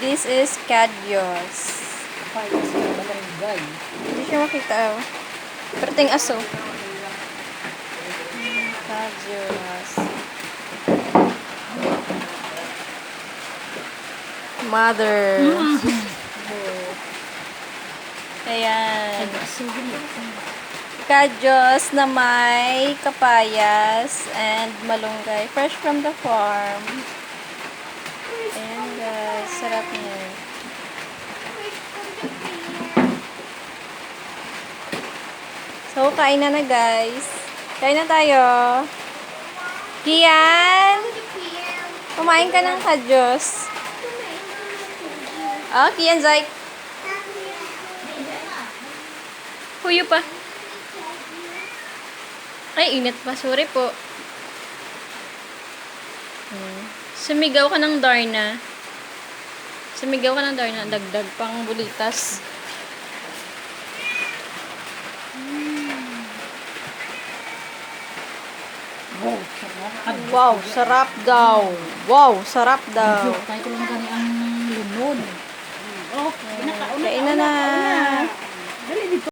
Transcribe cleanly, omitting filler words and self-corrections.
This is Cadyos. Payas sa barangay. Hindi siya makita. Oh. Perting aso. Cadyos. Mother. Ayan. Cadyos na may kapayas and malunggay. Fresh from the farm. Ayan guys. Sarap niya. So, kain na guys. Kain na tayo. Kian! Kumain ka ng kadyos. Oh, Kian, Zay. Huyo pa. Ay, init pa. Sorry po. Sumigaw ka ng Darna. Sumigaw ka ng Darna. Dagdag pang bulitas. Wow, sarap. Wow, sarap daw. Wow, sarap daw. Tayo ko lang gani ang lunod. Oh, Kain na na. Dali dito.